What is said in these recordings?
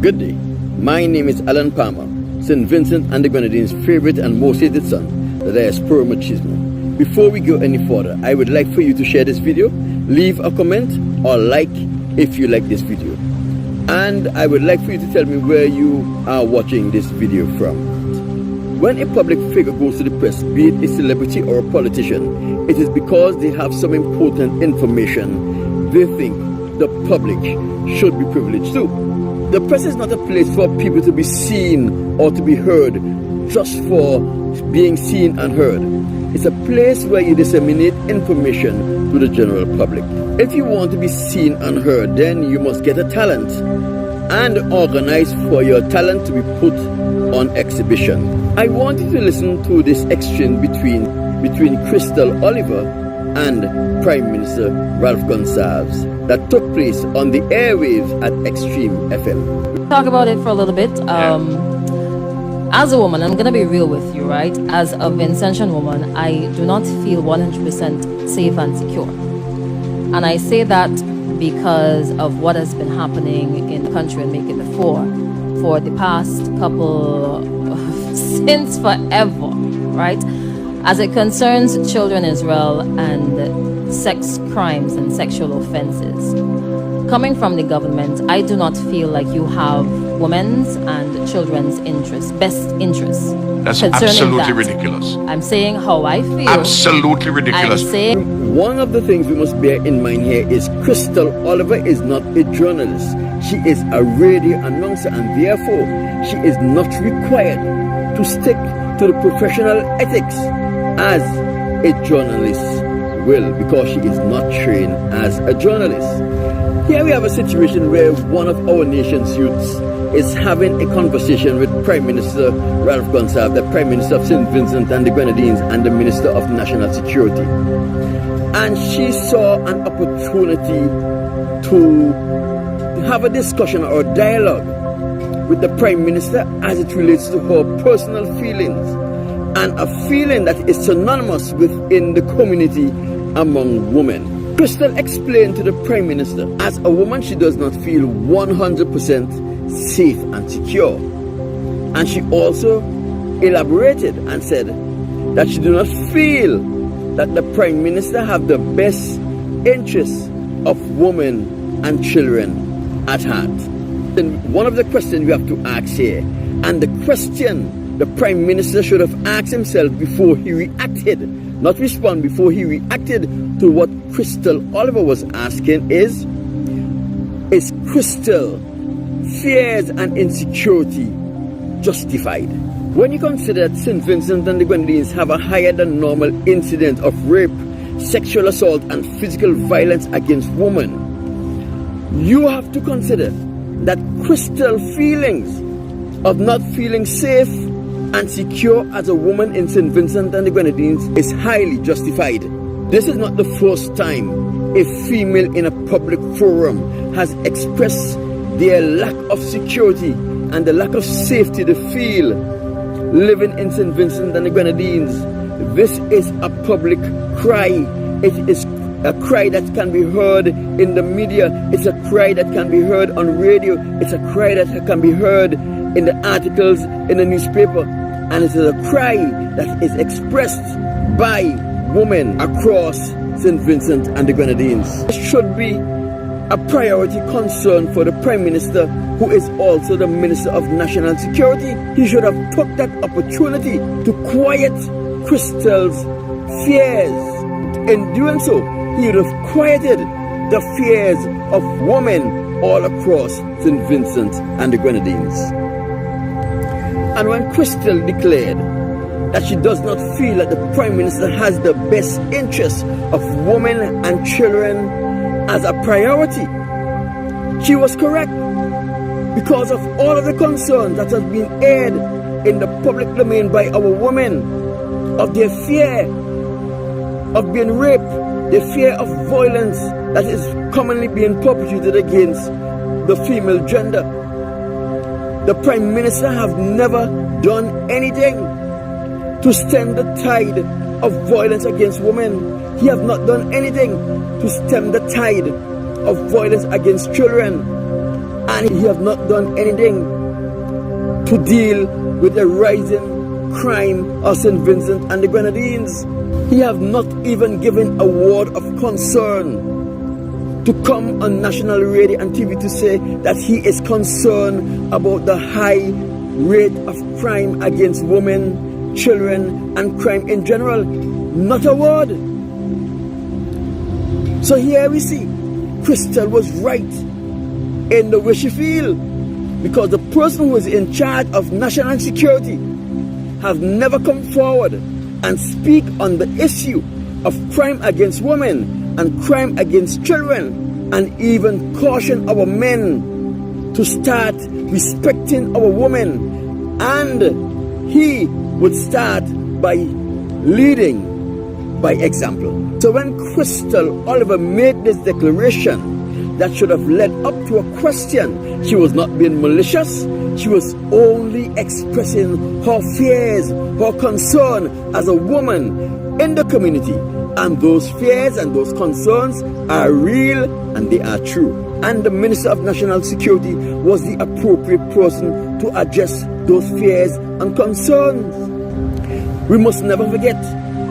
Good day. My name is Alan Palmer, St. Vincent and the Grenadines' favorite and most hated son, the diaspora machismo. Before we go any further, I would like for you to share this video, leave a comment or like if you like this video. And I would like for you to tell me where you are watching this video from. When a public figure goes to the press, be it a celebrity or a politician, it is because they have some important information they think the public should be privileged to. The press is not a place for people to be seen or to be heard just for being seen and heard. It's a place where you disseminate information to the general public. If you want to be seen and heard, then you must get a talent and organize for your talent to be put on exhibition. I want you to listen to this exchange between Crystal Oliver and Prime Minister Ralph Gonsalves that took place on the airwaves at Extreme FM. Talk about it for a little bit. As a woman, I'm going to be real with you, right? As a Vincentian woman, I do not feel 100% safe and secure. And I say that because of what has been happening in the country and making the for the past since forever, right? As it concerns children as well and sex crimes and sexual offenses. Coming from the government, I do not feel like you have women's and children's best interests. That's absolutely ridiculous. I'm saying how I feel. Absolutely ridiculous. I'm saying one of the things we must bear in mind here is Crystal Oliver is not a journalist. She is a radio announcer, and therefore she is not required to stick to the professional ethics as a journalist will, because she is not trained as a journalist. Here we have a situation where one of our nation's youths is having a conversation with Prime Minister Ralph Gonsalves, the Prime Minister of St. Vincent and the Grenadines and the Minister of National Security. And she saw an opportunity to have a discussion or dialogue with the Prime Minister as it relates to her personal feelings, and a feeling that is synonymous within the community among women. Crystal explained to the Prime Minister, as a woman she does not feel 100% safe and secure. And she also elaborated and said that she do not feel that the Prime Minister have the best interests of women and children at heart. And one of the questions we have to ask here, and the question the Prime Minister should have asked himself before he reacted, not respond, before he reacted to what Crystal Oliver was asking is Crystal fears and insecurity justified? When you consider that St. Vincent and the Grenadines have a higher than normal incidence of rape, sexual assault and physical violence against women, you have to consider that Crystal feelings of not feeling safe and secure as a woman in St. Vincent and the Grenadines is highly justified. This is not the first time a female in a public forum has expressed their lack of security and the lack of safety they feel living in St. Vincent and the Grenadines. This is a public cry. It is a cry that can be heard in the media. It's a cry that can be heard on radio. It's a cry that can be heard in the articles in the newspaper. And it is a cry that is expressed by women across St. Vincent and the Grenadines. It should be a priority concern for the Prime Minister, who is also the Minister of National Security. He should have took that opportunity to quiet Crystal's fears. In doing so, he would have quieted the fears of women all across St. Vincent and the Grenadines. And when Crystal declared that she does not feel that the Prime Minister has the best interests of women and children as a priority, she was correct, because of all of the concerns that have been aired in the public domain by our women, of their fear of being raped, the fear of violence that is commonly being perpetrated against the female gender. The Prime Minister have never done anything to stem the tide of violence against women. He have not done anything to stem the tide of violence against children. And he have not done anything to deal with the rising crime of St. Vincent and the Grenadines. He have not even given a word of concern to come on national radio and TV to say that he is concerned about the high rate of crime against women, children, and crime in general. Not a word. So here we see Crystal was right in the way she feel, because the person who is in charge of national security have never come forward and speak on the issue of crime against women and crime against children, and even caution our men to start respecting our women. And he would start by leading by example. So when Crystal Oliver made this declaration that should have led up to a question, she was not being malicious. She was only expressing her fears, her concern as a woman in the community. And those fears and those concerns are real and they are true. And the Minister of National Security was the appropriate person to address those fears and concerns. We must never forget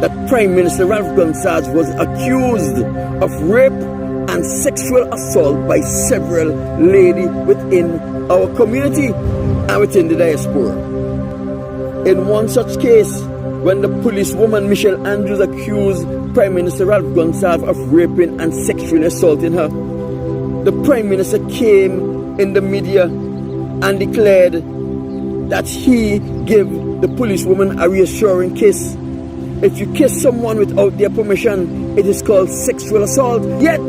that Prime Minister Ralph Gonsalves was accused of rape and sexual assault by several ladies within our community and within the diaspora. In one such case, when the policewoman Michelle Andrews accused Prime Minister Ralph Gonsalves of raping and sexually assaulting her, the Prime Minister came in the media and declared that he gave the policewoman a reassuring kiss. If you kiss someone without their permission, it is called sexual assault. Yet,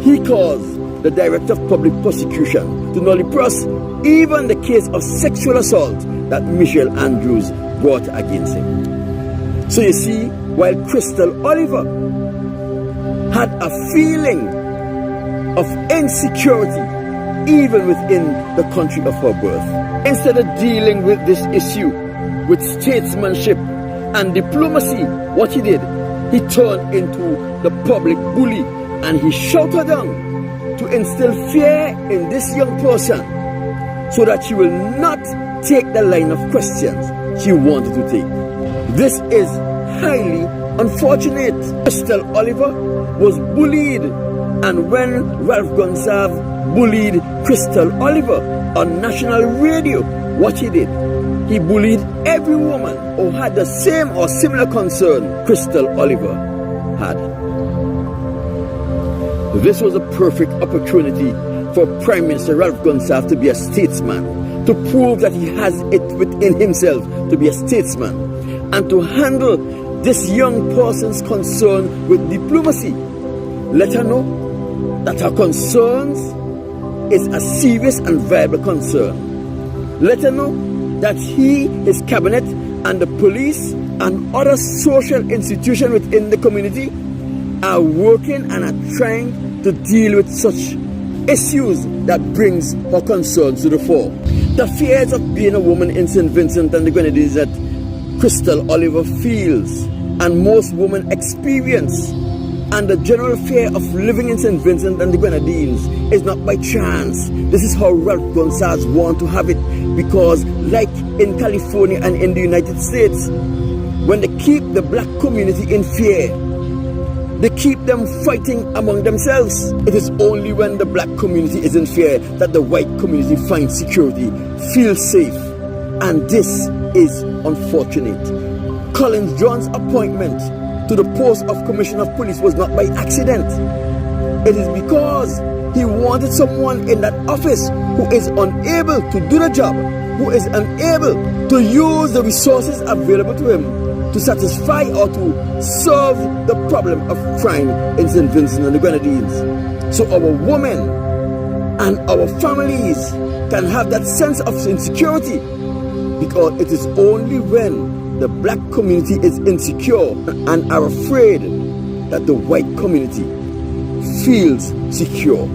he caused the Director of Public Prosecution to nolly press even the case of sexual assault that Michelle Andrews brought against him. So you see, while Crystal Oliver had a feeling of insecurity even within the country of her birth, instead of dealing with this issue with statesmanship and diplomacy, what he did, he turned into the public bully and he shouted down to instill fear in this young person so that she will not take the line of questions she wanted to take. This is highly unfortunate. Crystal Oliver was bullied, and when Ralph Gonsalves bullied Crystal Oliver on national radio, what he did, he bullied every woman who had the same or similar concern Crystal Oliver had. This was a perfect opportunity for Prime Minister Ralph Gonsalves to be a statesman, to prove that he has it within himself to be a statesman, and to handle this young person's concern with diplomacy. Let her know that her concerns is a serious and viable concern. Let her know that he, his cabinet, and the police and other social institutions within the community are working and are trying to deal with such issues that brings her concerns to the fore. The fears of being a woman in St. Vincent and the Grenadines that Crystal Oliver feels and most women experience, and the general fear of living in St. Vincent and the Grenadines is not by chance. This is how Ralph Gonsalves want to have it, because like in California and in the United States, when they keep the black community in fear, they keep them fighting among themselves. It is only when the black community is in fear that the white community finds security, feels safe. And this is unfortunate. Collins John's appointment to the post of Commissioner of Police was not by accident. It is because he wanted someone in that office who is unable to do the job, who is unable to use the resources available to him to satisfy or to solve the problem of crime in St. Vincent and the Grenadines. So our women and our families can have that sense of insecurity, because it is only when the black community is insecure and are afraid that the white community feels secure.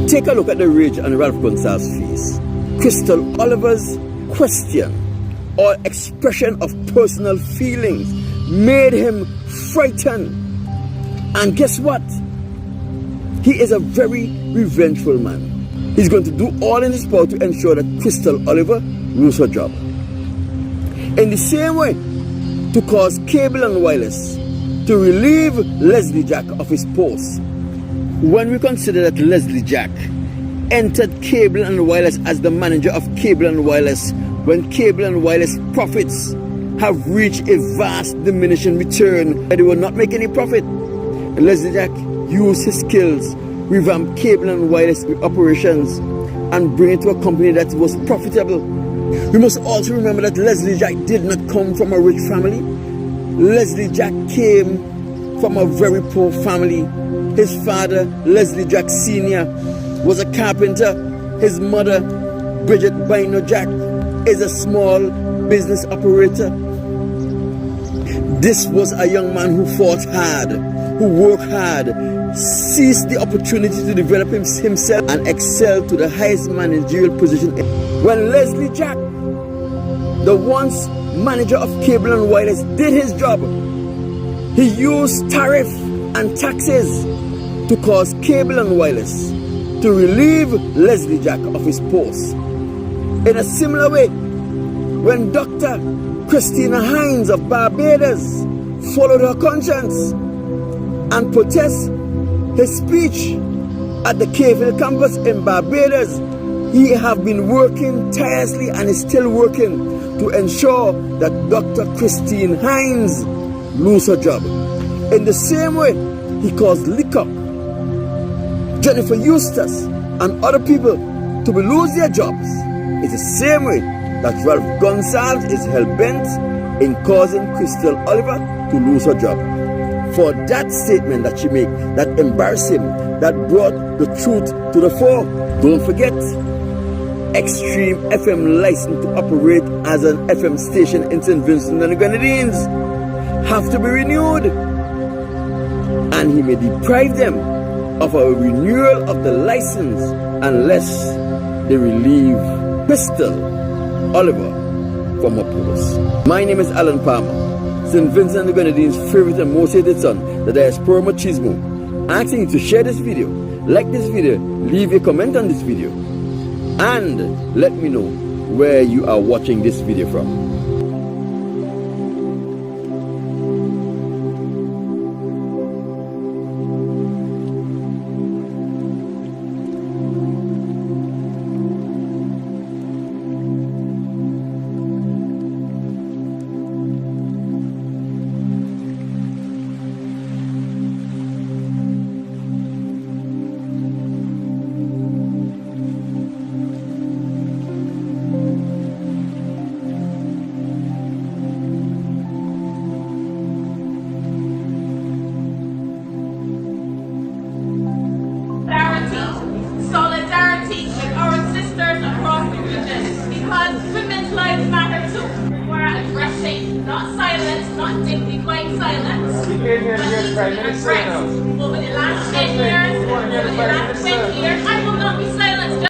Take a look at the rage on Ralph Gonsalves' face. Crystal Oliver's question or expression of personal feelings made him frightened. And guess what? He is a very revengeful man. He's going to do all in his power to ensure that Crystal Oliver loses her job. In the same way, to cause Cable and Wireless to relieve Leslie Jack of his post. When we consider that Leslie Jack entered Cable and Wireless as the manager of Cable and Wireless when Cable and Wireless profits have reached a vast diminishing return and they will not make any profit. And Leslie Jack used his skills, revamp Cable and Wireless operations and bring it to a company that was profitable. We must also remember that Leslie Jack did not come from a rich family. Leslie Jack came from a very poor family. His father, Leslie Jack Sr., was a carpenter. His mother, Bridget Bino Jack, is a small business operator. This was a young man who fought hard, who worked hard, seized the opportunity to develop himself and excel to the highest managerial position. When Leslie Jack, the once manager of Cable and Wireless, did his job, he used tariff and taxes to cause Cable and Wireless to relieve Leslie Jack of his post. In a similar way, when Dr. Christina Hines of Barbados followed her conscience and protest his speech at the Cave Hill campus in Barbados, he have been working tirelessly and is still working to ensure that Dr. Christine Hines lose her job. In the same way, he caused Leacock, Jennifer Eustace, and other people to lose their jobs. It's the same way that Ralph Gonsalves is hell-bent in causing Crystal Oliver to lose her job. For that statement that she made, that embarrassed him, that brought the truth to the fore. Don't forget, Extreme FM license to operate as an FM station in St. Vincent and the Grenadines have to be renewed. And he may deprive them of a renewal of the license unless they relieve Crystal Oliver from her post. My name is Alan Palmer, St. Vincent and the Grenadines' favorite and most hated son, the Diaspora Machismo, asking you to share this video, like this video, leave a comment on this video, and let me know where you are watching this video from. Solidarity with our sisters across the region, because women's lives matter too. We're addressing not silence, not dignifying silence, but address over the last 10 years, over the last 20 years,